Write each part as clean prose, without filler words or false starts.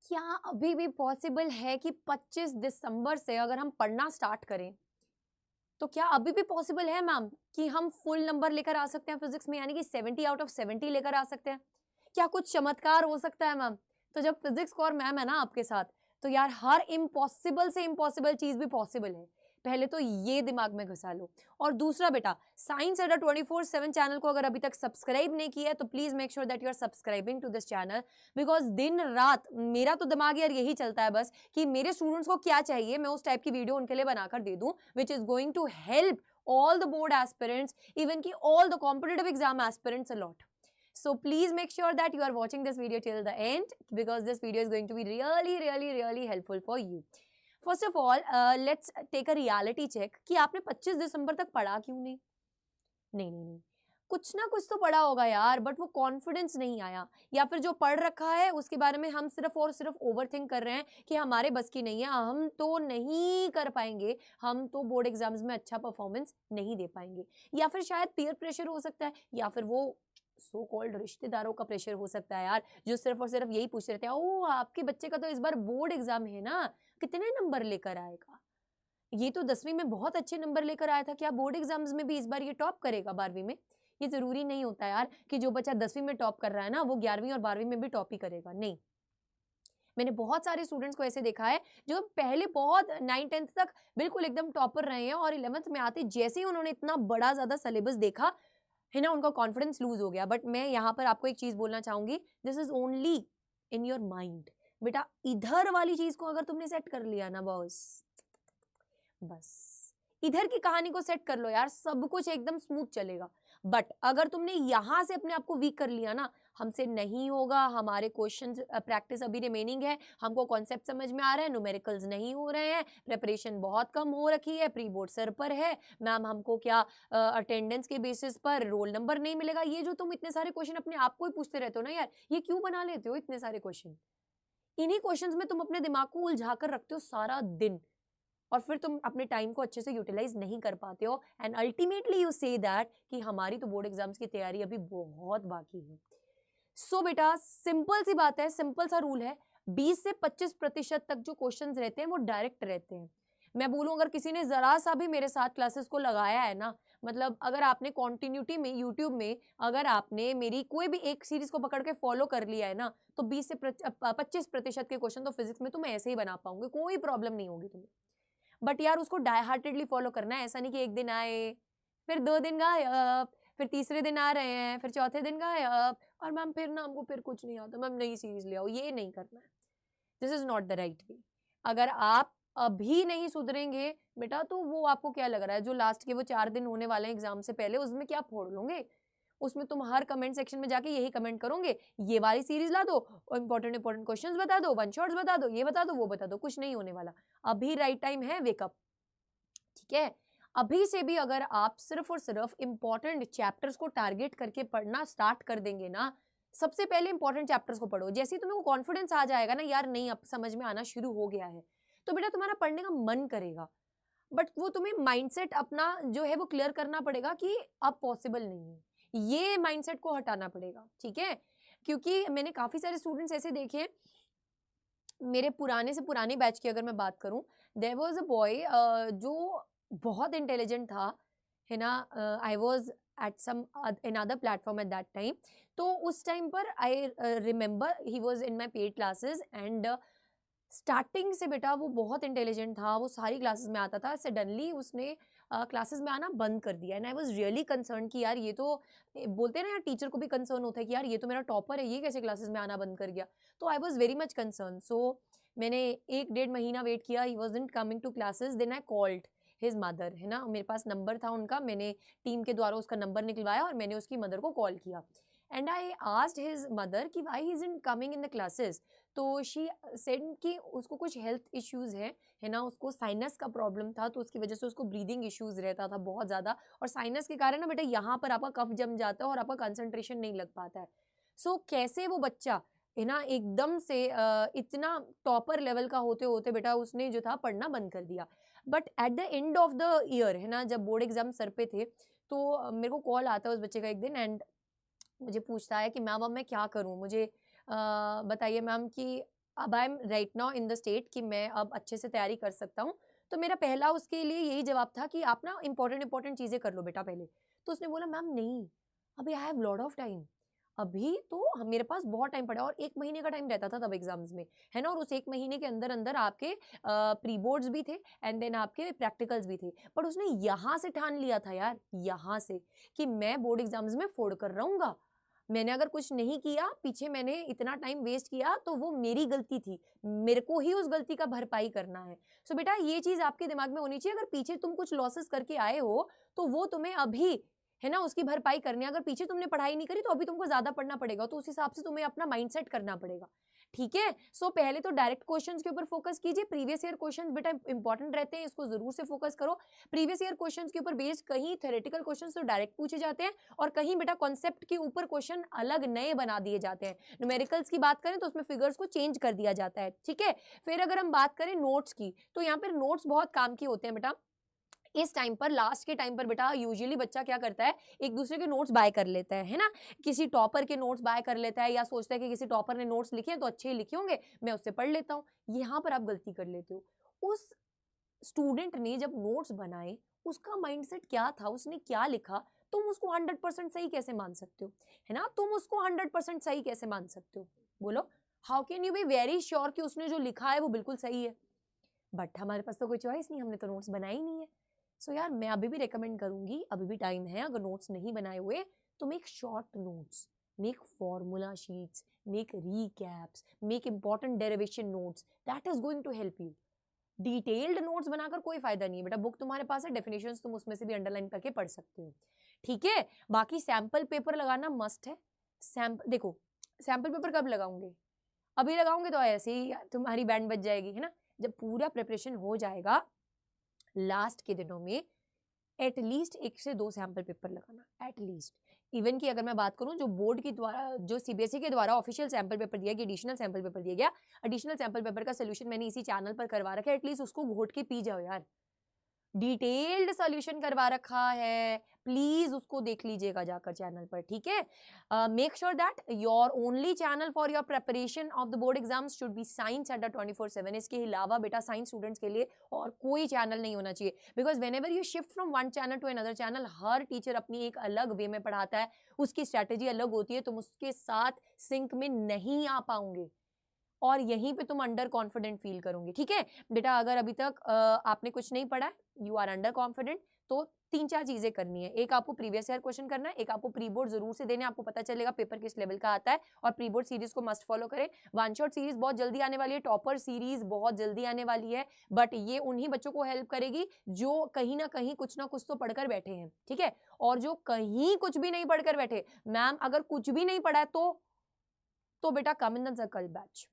क्या अभी भी पॉसिबल है कि 25 दिसंबर से अगर हम पढ़ना स्टार्ट करें, तो क्या अभी भी पॉसिबल है मैम कि हम फुल नंबर लेकर आ सकते हैं फिजिक्स में, यानी कि 70 आउट ऑफ 70 लेकर आ सकते हैं? क्या कुछ चमत्कार हो सकता है मैम? तो जब फिजिक्स को और मैम है ना आपके साथ, तो यार हर इम्पॉसिबल से इम्पॉसिबल चीज भी पॉसिबल है। पहले तो ये दिमाग में घुसा लो। और दूसरा बेटा, साइंस अड्डा 24/7 चैनल को अगर अभी तक सब्सक्राइब नहीं किया है तो please make sure that you are subscribing to this channel, because दिन रात मेरा तो दिमाग यार यही चलता है बस कि मेरे स्टूडेंट्स को क्या चाहिए, मैं उस टाइप की वीडियो उनके लिए बनाकर दे दूं which is going to help all the board aspirants, even ki all the competitive exam aspirants a lot. So please make sure that you are watching this video till the end, because this video is going to be really helpful for you. First of all, let's take a reality check कि आपने 25 दिसंबर तक पढ़ा क्यों नहीं? नहीं, कुछ ना कुछ तो पढ़ा होगा यार, बट वो कॉन्फिडेंस नहीं आया, या फिर जो पढ़ रखा है उसके बारे में हम सिर्फ और सिर्फ ओवरथिंक कर रहे हैं कि हमारे बस की नहीं है, हम तो नहीं कर पाएंगे, हम तो बोर्ड एग्जाम्स में अच्छा परफॉर्मेंस नहीं दे पाएंगे, या फिर शायद पीयर प्रेशर हो सकता है, या फिर वो सो कॉल्ड रिश्तेदारों का प्रेशर हो सकता है यार, जो सिर्फ और सिर्फ यही पूछ रहे थे, ओ आपके बच्चे का तो इस बार बोर्ड एग्जाम है ना, कितने नंबर लेकर आएगा? ये तो 10वीं में बहुत अच्छे नंबर लेकर आया था, क्या बोर्ड एग्जाम्स में भी इस बार ये टॉप करेगा 12वीं में? ये ज़रूरी नहीं होता यार कि जो बच्चा 10वीं में टॉप कर रहा है ना, वो 11वीं और 12वीं में भी टॉप ही करेगा, नहीं। मैंने बहुत सारे स्टूडेंट्स को ऐसे देखा है, जो पहले बहुत 9th-10th तक बिल्कुल एकदम टॉपर रहे हैं, और 11th में आते जैसे ही उन्होंने इतना बड़ा ज़्यादा सिलेबस देखा, है ना, उनका कॉन्फिडेंस लूज़ हो गया। बट मैं यहाँ पर आपको एक चीज़ बोलना चाहूँगी, this is only in your mind. बेटा, इधर वाली चीज़ को अगर तुमने सेट कर लिया ना बॉस, बस इधर की कहानी को सेट कर लो यार, सब कुछ एकदम स्मूथ चलेगा। बट अगर तुमने यहां से अपने आप को वीक कर लिया ना, हमसे नहीं होगा, हमारे क्वेश्चंस प्रैक्टिस अभी रिमेनिंग है, हमको कॉन्सेप्ट समझ में आ रहा है, न्यूमेरिकल्स नहीं हो रहे हैं, प्रिपरेशन बहुत कम हो रखी है, प्री बोर्ड सर पर है, मैम हमको क्या अटेंडेंस के बेसिस पर रोल नंबर नहीं मिलेगा? ये जो तुम इतने सारे क्वेश्चन अपने आप को ही पूछते रहते हो ना यार, ये क्यों बना लेते हो इतने सारे क्वेश्चन? इन्हीं क्वेश्चंस में तुम अपने दिमाग को उलझा कर रखते हो सारा दिन, और फिर तुम अपने टाइम को अच्छे से यूटिलाइज नहीं कर पाते हो, and ultimately you say that कि हमारी तो बोर्ड एग्जाम्स की तैयारी अभी बहुत बाकी है। सो बेटा, सिंपल सी बात है, सिंपल सा रूल है, 20 से 25% तक जो क्वेश्चंस रहते हैं वो डायरेक्ट रहते हैं। मैं बोलूं, अगर किसी ने जरा सा भी मेरे साथ क्लासेस को लगाया है ना, मतलब अगर आपने कॉन्टिन्यूटी में यूट्यूब में अगर आपने मेरी कोई भी एक सीरीज को पकड़ के फॉलो कर लिया है ना, तो 20 से 25% के क्वेश्चन तो फिजिक्स में तुम ऐसे ही बना पाओगे, कोई प्रॉब्लम नहीं होगी तुम्हें। बट यार उसको डाई हार्टेडली फॉलो करना है, ऐसा नहीं कि एक दिन आए, फिर 2 दिन गायब, फिर तीसरे दिन आ रहे हैं, फिर चौथे दिन गायब, और मैम फिर ना हमको फिर कुछ नहीं आता, मैम नई सीरीज ले आओ, ये नहीं करना है। This is not the right way. अगर आप अभी नहीं सुधरेंगे बेटा, तो वो आपको क्या लग रहा है, जो लास्ट के वो 4 दिन होने वाले हैं एग्जाम से पहले, उसमें क्या फोड़ लोगे? उसमें तुम हर कमेंट सेक्शन में जाके यही कमेंट करोगे, ये वाली सीरीज ला दो, इंपॉर्टेंट इंपॉर्टेंट क्वेश्चंस बता दो, वन शॉट्स बता दो, ये बता दो, वो बता दो, कुछ नहीं होने वाला। अभी राइट टाइम है, वेकअप। ठीक है, अभी से भी अगर आप सिर्फ और सिर्फ इंपॉर्टेंट चैप्टर्स को टारगेट करके पढ़ना स्टार्ट कर देंगे ना, सबसे पहले इंपॉर्टेंट चैप्टर्स को पढ़ो, जैसे ही तुम्हें वो कॉन्फिडेंस आ जाएगा ना यार, नहीं अब समझ में आना शुरू हो गया है, तो बेटा तुम्हारा पढ़ने का मन करेगा। बट वो तुम्हें माइंडसेट अपना जो है वो क्लियर करना पड़ेगा कि अब पॉसिबल नहीं है, ये माइंडसेट को हटाना पड़ेगा, ठीक है? क्योंकि मैंने काफी सारे स्टूडेंट्स ऐसे देखे हैं, मेरे पुराने से पुराने बैच की अगर मैं बात करूं, देयर वाज अ बॉय जो बहुत इंटेलिजेंट था, है ना, I was at some another platform at that time, तो उस टाइम पर I remember he was in my paid classes, and starting से बेटा वो बहुत इंटेलिजेंट था, वो सारी क्लासेस में आता था, सडनली उसने क्लासेस में आना बंद कर दिया, and I was really concern कि यार ये तो बोलते हैं ना यार, टीचर को भी कंसर्न होता है कि यार ये तो मेरा टॉपर है, ये कैसे क्लासेस में आना बंद कर गया? तो I was very much concern. So मैंने 1 डेढ़ महीना वेट किया, he wasn't coming to classes, then I called his mother, है ना, मेरे पास नंबर था उनका, मैंने टीम के द्वारा उसका नंबर निकलवाया और मैंने उसकी मदर को कॉल किया, and I asked his mother कि why he isn't coming in the classes. तो शी सेड कि उसको कुछ हेल्थ इश्यूज हैं, है ना, उसको साइनस का प्रॉब्लम था, तो उसकी वजह से उसको ब्रीदिंग इश्यूज रहता था बहुत ज़्यादा, और साइनस के कारण ना बेटा यहाँ पर आपका कफ जम जाता है और आपका कंसंट्रेशन नहीं लग पाता है। सो कैसे वो बच्चा, है ना, एकदम से इतना टॉपर लेवल का होते होते बेटा उसने जो था पढ़ना बंद कर दिया। But at the end of the year, है ना, जब बोर्ड एग्जाम सर पे थे, तो मेरे को कॉल आता है उस बच्चे का एक दिन, एंड मुझे पूछता है कि मैम अब मैं क्या करूँ, मुझे बताइए मैम कि अब I am right now in the state कि मैं अब अच्छे से तैयारी कर सकता हूँ। तो मेरा पहला उसके लिए यही जवाब था कि आप ना इंपॉर्टेंट चीज़ें कर लो बेटा पहले। तो उसने बोला मैम नहीं, अभी I have lot of time, अभी तो मेरे पास बहुत टाइम पड़ा है, और 1 महीने का टाइम रहता था तब एग्ज़ाम्स में, है ना? और उस 1 महीने के अंदर-अंदर आपके प्री बोर्ड्स भी थे एंड देन आपके प्रैक्टिकल्स भी थे। पर उसने यहाँ से ठान लिया था यार, यहाँ से, कि मैं बोर्ड एग्ज़ाम्स में फोड़ कर रहूँगा। मैंने अगर कुछ नहीं किया, पीछे मैंने इतना टाइम वेस्ट किया तो वो मेरी गलती थी। मेरे को ही उस गलती का भरपाई करना है। सो बेटा ये चीज़ आपके दिमाग में होनी चाहिए, अगर पीछे तुम कुछ लॉसेस करके आए हो, तो वो तुम्हें अभी, है ना, उसकी भरपाई करनी है। अगर पीछे तुमने पढ़ाई नहीं करी तो अभी तुमको ज़्यादा पढ़ना पड़ेगा, तो उस हिसाब से तुम्हें अपना माइंडसेट करना पड़ेगा। ठीक है? सो पहले तो डायरेक्ट क्वेश्चंस के ऊपर फोकस कीजिए। प्रीवियस ईयर क्वेश्चंस बेटा इंपॉर्टेंट रहते हैं, इसको ज़रूर से फोकस करो। प्रीवियस ईयर क्वेश्चंस के ऊपर बेस्ड कहीं थ्योरेटिकल क्वेश्चंस तो डायरेक्ट पूछे जाते हैं, और कहीं बेटा कॉन्सेप्ट के ऊपर क्वेश्चन अलग नए बना दिए जाते हैं। न्यूमेरिकल्स की बात करें तो उसमें फिगर्स को चेंज कर दिया जाता है। ठीक है? फिर अगर हम बात करें नोट्स की, तो यहाँ पर नोट्स बहुत काम के होते हैं बेटा। इस टाइम पर, लास्ट के टाइम पर बेटा यूजुअली बच्चा क्या करता है, एक दूसरे के नोट्स बाय कर लेता है ना? किसी टॉपर के नोट्स बाय कर लेता है, या सोचता है कि किसी टॉपर ने नोट्स लिखे हैं तो अच्छे ही लिखे होंगे, मैं उससे पढ़ लेता हूँ। यहाँ पर आप गलती कर लेते हो। उस स्टूडेंट ने जब नोट्स बनाए, उसका माइंडसेट क्या था, उसने क्या लिखा, तुम उसको 100% सही कैसे मान सकते हो? है ना? तुम उसको 100% सही कैसे मान सकते हो? बोलो, how can you be very sure कि उसने जो लिखा है वो बिल्कुल सही है? बट हमारे पास तो कोई चॉइस नहीं, हमने तो नोट्स बनाए ही नहीं है। सो यार मैं अभी भी रिकमेंड करूंगी, अभी भी टाइम है, अगर नोट्स नहीं बनाए हुए तो make short notes, make formula sheets, make recaps, make important derivation notes, that is going to help you. Detailed notes बनाकर कोई फायदा नहीं है बेटा, बुक तुम्हारे पास है, डेफिनेशंस तुम उसमें से भी अंडरलाइन करके पढ़ सकते हो। ठीक है? बाकी सैंपल पेपर लगाना मस्ट है। सैंपल देखो, सैंपल पेपर कब लगाओगे? अभी लगाओगे तो ऐसे ही तुम्हारी बैंड बज जाएगी, है ना? जब पूरा प्रिपरेशन हो जाएगा, लास्ट के दिनों में एटलीस्ट 1 से 2 सैंपल पेपर लगाना, एटलीस्ट। इवन कि अगर मैं बात करूं, जो बोर्ड के द्वारा, जो सीबीएसई के द्वारा ऑफिशियल सैंपल पेपर दिया गया, एडिशनल सैंपल पेपर दिया गया, एडिशनल सैंपल पेपर का सोल्यूशन मैंने इसी चैनल पर करवा रखा है, एटलीस्ट उसको घोट के पी जाओ यार। डिटेल्ड सॉल्यूशन करवा रखा है, प्लीज उसको देख लीजिएगा जाकर चैनल पर। ठीक है? Make sure that your only channel for your preparation of the board exams should be science अड्डा 24/7। इसके अलावा बेटा साइंस स्टूडेंट्स के लिए और कोई चैनल नहीं होना चाहिए, because whenever you shift from one channel to another channel, हर टीचर अपनी एक अलग वे में पढ़ाता है, उसकी स्ट्रैटेजी अलग होती है, तुम उसके साथ सिंक में नहीं आ पाओगे, और यहीं पे तुम अंडर कॉन्फिडेंट फील करोगे। ठीक है बेटा? अगर अभी तक आपने कुछ नहीं पढ़ा है, यू आर अंडर कॉन्फिडेंट, तो 3-4 चीजें करनी है। एक, आपको प्रीवियस ईयर क्वेश्चन करना है, एक आपको प्री बोर्ड जरूर से देने, आपको पता चलेगा पेपर किस लेवल का आता है, और प्री बोर्ड सीरीज को मस्ट फॉलो करें। वन शॉट सीरीज बहुत जल्दी आने वाली है, टॉपर सीरीज बहुत जल्दी आने वाली है, बट ये उन्हीं बच्चों को हेल्प करेगी जो कहीं ना कहीं कुछ ना कुछ तो पढ़कर बैठे हैं। ठीक है? और जो कहीं कुछ भी नहीं पढ़कर बैठे, मैम अगर कुछ भी नहीं पढ़ा है तो बेटा come in the circle batch.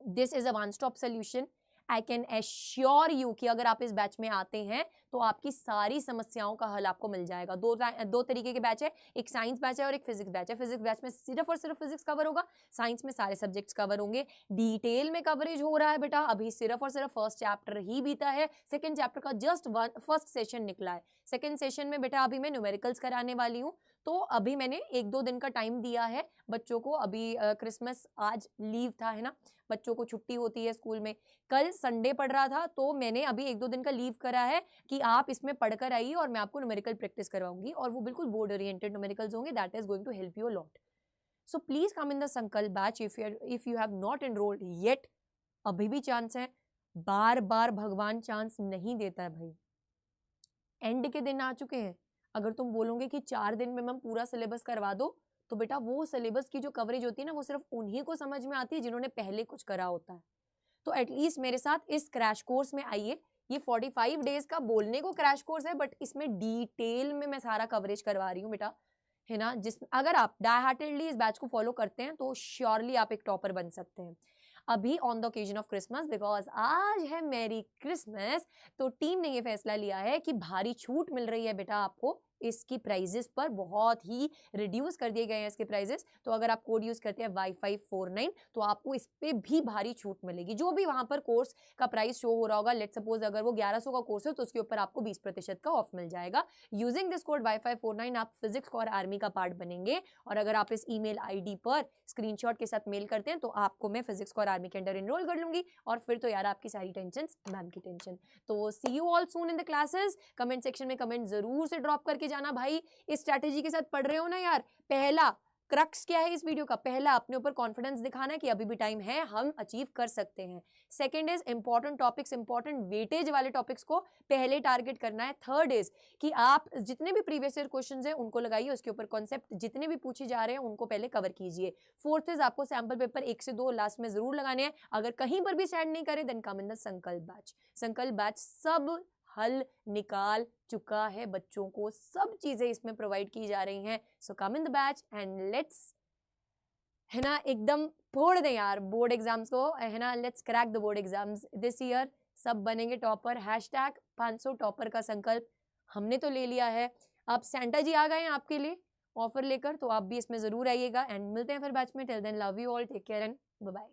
This is a one stop solution. I can assure you कि अगर आप इस बैच में आते हैं तो आपकी सारी समस्याओं का हल आपको मिल जाएगा। दो तरीके के बैच है, एक साइंस बैच है और एक फिजिक्स बैच है। फिजिक्स बैच में सिर्फ और सिर्फ फिजिक्स कवर होगा, साइंस में सारे सब्जेक्ट्स कवर होंगे। डिटेल में कवरेज हो रहा है बेटा, अभी सिर्फ और सिर्फ फर्स्ट चैप्टर ही बीता है, सेकंड चैप्टर का जस्ट फर्स्ट सेशन निकला है। सेकंड सेशन में बेटा अभी मैं न्यूमेरिकल्स कराने वाली हूँ, तो अभी मैंने 1-2 दिन का टाइम दिया है बच्चों को। अभी क्रिसमस आज लीव था, है ना, बच्चों को छुट्टी होती है स्कूल में, कल संडे पढ़ रहा था, तो मैंने अभी 1-2 दिन का लीव करा है कि आप इसमें पढ़कर आइए और मैं आपको न्यूमेरिकल प्रैक्टिस करवाऊंगी, और वो बिल्कुल बोर्ड ओरिएंटेड न्यूमेरिकल्स होंगे, that is going to help you a lot. So please come in the Sankalp batch if you have not enrolled yet. अभी भी चांस है, बार बार भगवान चांस नहीं देता है भाई। एंड के दिन आ चुके हैं, अगर तुम बोलोगे कि 4 दिन में मैम पूरा सिलेबस करवा दो, तो बेटा वो सिलेबस की जो कवरेज होती है ना, वो सिर्फ उन्हीं को समझ में आती है जिन्होंने पहले कुछ करा होता है। तो एटलीस्ट मेरे साथ इस क्रैश कोर्स में आइए। ये 45 डेज का बोलने को क्रैश कोर्स है, बट इसमें डिटेल में मैं सारा कवरेज करवा रही हूँ बेटा, है ना। अगर आप डाई हार्टेडली इस बैच को फॉलो करते हैं तो श्योरली आप एक टॉपर बन सकते हैं। अभी on the occasion of Christmas, because आज है मैरी क्रिसमस, तो टीम ने ये फैसला लिया है कि भारी छूट मिल रही है बेटा आपको इसकी प्राइजेस पर बहुत ही रिड्यूस कर दिए गए हैं इसके प्राइजेस। तो अगर आप कोड यूज करते हैं Y549 तो आपको इस पे भी भारी छूट मिलेगी। जो भी वहां पर कोर्स का प्राइस शो हो रहा होगा, लेट सपोज अगर वो 1100 का कोर्स है तो उसके ऊपर आपको 20% का ऑफ मिल जाएगा। यूजिंग दिस कोड Y549 आप फिजिक्स और आर्मी का पार्ट बनेंगे। और अगर आप इस ईमेल आईडी पर स्क्रीनशॉट के साथ मेल करते हैं तो आपको मैं फिजिक्स और आर्मी के अंडर एनरोल कर लूंगी, और फिर तो यार आपकी सारी टेंशन मैम की टेंशन। तो see you all soon in the classes. Comment section में कमेंट जरूर से ड्रॉप करके जाना भाई। इस स्ट्रैटेजी के साथ पढ़ रहे हो ना यार। पहला क्रक्स क्या है इस वीडियो का? पहला, अपने ऊपर कॉन्फिडेंस दिखाना है कि अभी भी टाइम है, हम अचीव कर सकते हैं। Second is important topics, important weightage वाले टॉपिक्स को पहले टारगेट करना है। थर्ड इज कि आप जितने भी प्रीवियस ईयर क्वेश्चंस हैं उनको लगाइए, उसके ऊपर कॉन्सेप्ट जितने भी पूछे जा रहे हैं उनको पहले कवर कीजिए। फोर्थ इज आपको सैंपल पेपर 1 से 2 लास्ट में जरूर लगाने हैं। अगर कहीं पर भी स्टैंड नहीं करे then come in the Sankalp batch. संकल्प बैच सब हल निकाल चुका है, बच्चों को सब चीजें इसमें प्रोवाइड की जा रही हैं। So come in the batch and let's, है ना, एकदम फोड़ दें यार बोर्ड एग्जाम्स को, है ना। Let's crack the board exams this year. सब बनेंगे टॉपर। हैशटैग 500 टॉपर का संकल्प हमने तो ले लिया है। अब सेंटा जी आ गए हैं आपके लिए ऑफर लेकर, तो आप भी इसमें जरूर आइएगा। एंड मिलते हैं फिर बैच में। Till then love you all, take care and bye bye.